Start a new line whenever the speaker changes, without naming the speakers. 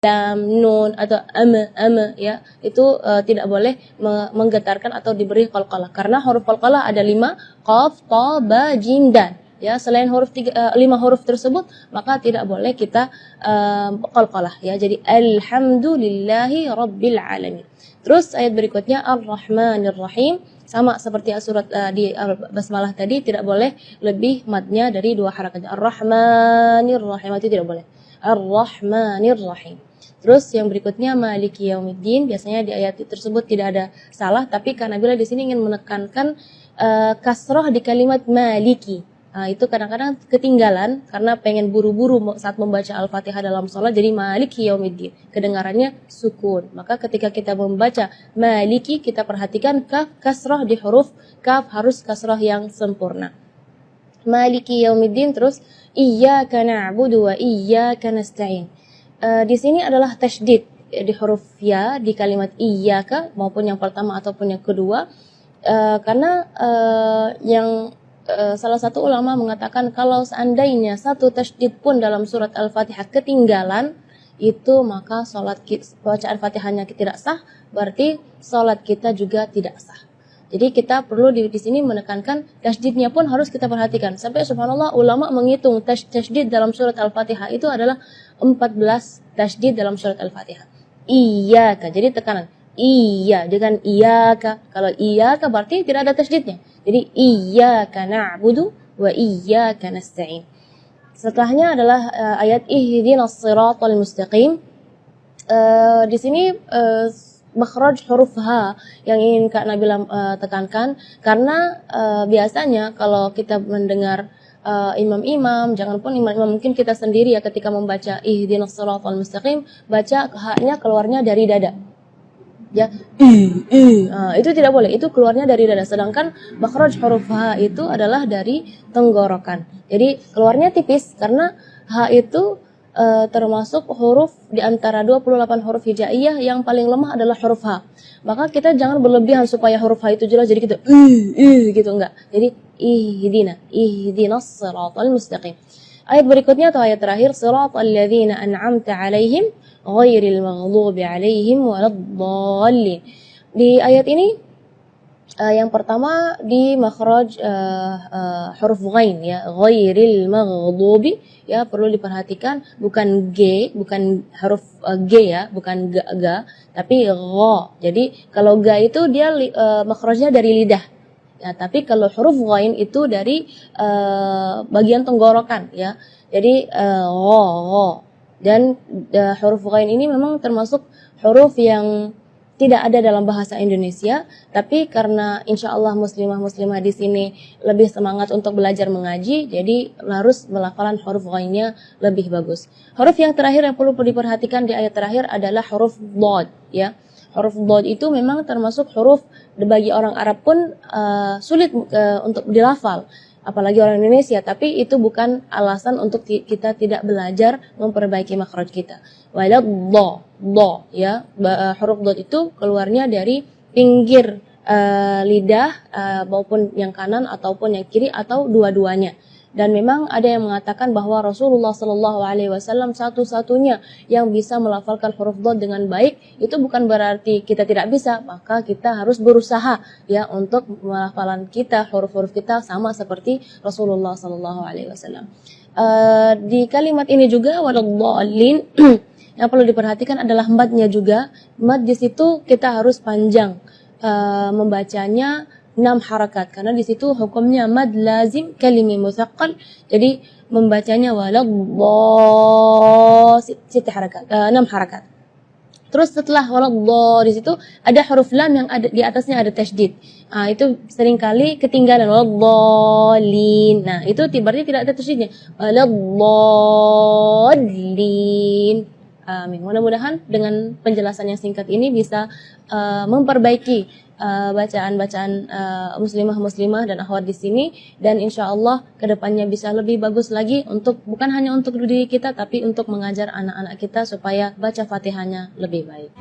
lam, nun atau ya, itu tidak boleh menggetarkan atau diberi qalqalah karena huruf qalqalah ada 5, qaf, ta, ba, jim, dal. Ya, selain 5 huruf tersebut maka tidak boleh kita qalqalah ya. Jadi alhamdulillahi rabbil alamin. Terus ayat berikutnya Ar-Rahmanir Rahim, sama seperti surat di basmalah tadi, tidak boleh lebih madnya dari 2 harakat. Ar-Rahmanir Rahim itu tidak boleh. Ar-Rahmanir Rahim. Terus yang berikutnya Maliki Yaumiddin, biasanya di ayat tersebut tidak ada salah, tapi karena bila di sini ingin menekankan kasrah di kalimat Maliki. Nah, itu kadang-kadang ketinggalan karena pengen buru-buru saat membaca Al-Fatihah dalam sholat, jadi Maliki Yaumiddin, kedengarannya sukun. Maka ketika kita membaca Maliki, kita perhatikan kasrah di huruf kaf harus kasrah yang sempurna. Maliki Yaumiddin, terus Iyyaka na'budu wa iyyaka nasta'in. Di sini adalah tasydid di huruf ya di kalimat iyyaka maupun yang pertama ataupun yang kedua, karena salah satu ulama mengatakan kalau seandainya satu tasydid pun dalam surat Al-Fatihah ketinggalan, itu maka bacaan Fatihahnya tidak sah, berarti salat kita juga tidak sah. Jadi kita perlu di sini menekankan tasydidnya pun harus kita perhatikan. Sampai subhanallah ulama menghitung tasydid dalam surat Al-Fatihah itu adalah 14 tasydid dalam surat Al-Fatihah. Iyyaka, jadi tekanan iya dengan iyyaka. Kalau iyyaka berarti tidak ada tasydidnya. Jadi iyyaka na'budu wa iyyaka nasta'in. Setelahnya adalah ayat ihdinas siratal mustaqim. Di sini makhraj huruf H yang ingin Kak Nabila tekankan, karena biasanya kalau kita mendengar imam-imam, janganpun imam-imam, mungkin kita sendiri ya ketika membaca ihdinas siratal mustaqim, baca H-nya keluarnya dari dada. Ya, itu tidak boleh, itu keluarnya dari dada. Sedangkan makhraj huruf H itu adalah dari tenggorokan. Jadi keluarnya tipis karena H itu termasuk huruf di antara 28 huruf hijaiyah yang paling lemah adalah huruf H. Maka kita jangan berlebihan supaya huruf H itu jelas jadi kita gitu, enggak. Jadi ihdinas siratal mustaqim. Ayat berikutnya atau ayat terakhir, siratal ladzina an'amta 'alaihim ghairil maghdubi 'alaihim waladdallin. Di ayat ini yang pertama di makhraj huruf ghain ya, ghairil maghdubi ya, perlu diperhatikan bukan G, bukan huruf G ya, bukan ga, tapi gha. Jadi kalau ga itu dia makhrajnya dari lidah. Ya, tapi kalau huruf ghain itu dari bagian tenggorokan ya. Jadi gha. Dan huruf ghain ini memang termasuk huruf yang tidak ada dalam bahasa Indonesia, tapi karena insya Allah muslimah di sini lebih semangat untuk belajar mengaji, jadi harus melafalan huruf ghainnya lebih bagus. Huruf yang terakhir yang perlu diperhatikan di ayat terakhir adalah huruf dhad ya. Huruf dhad itu memang termasuk huruf bagi orang Arab pun sulit untuk dilafal, apalagi orang Indonesia, tapi itu bukan alasan untuk kita tidak belajar memperbaiki makhraj kita. Waladh ya, huruf dhad itu keluarnya dari pinggir lidah maupun yang kanan ataupun yang kiri atau dua-duanya. Dan memang ada yang mengatakan bahwa Rasulullah SAW satu-satunya yang bisa melafalkan huruf dhad dengan baik. Itu bukan berarti kita tidak bisa, maka kita harus berusaha ya untuk melafalan kita, huruf-huruf kita sama seperti Rasulullah SAW. Di kalimat ini juga waladdallin yang perlu diperhatikan adalah madnya juga. Mad di situ kita harus panjang membacanya 6 harakat, karena di situ hukumnya mad lazim kalimi mutsaqqal. Jadi membacanya waladh 6 harakat. Terus setelah waladh di situ ada huruf lam yang ada di atasnya ada tasydid. Itu seringkali ketinggalan waladhdallin. Nah, itu berarti tidak ada tasydidnya. Waladhdallin. Amin. Mudah-mudahan dengan penjelasan yang singkat ini bisa memperbaiki bacaan-bacaan muslimah dan akhwat di sini, dan insya Allah kedepannya bisa lebih bagus lagi untuk bukan hanya untuk diri kita tapi untuk mengajar anak-anak kita supaya baca Fatihahnya lebih baik.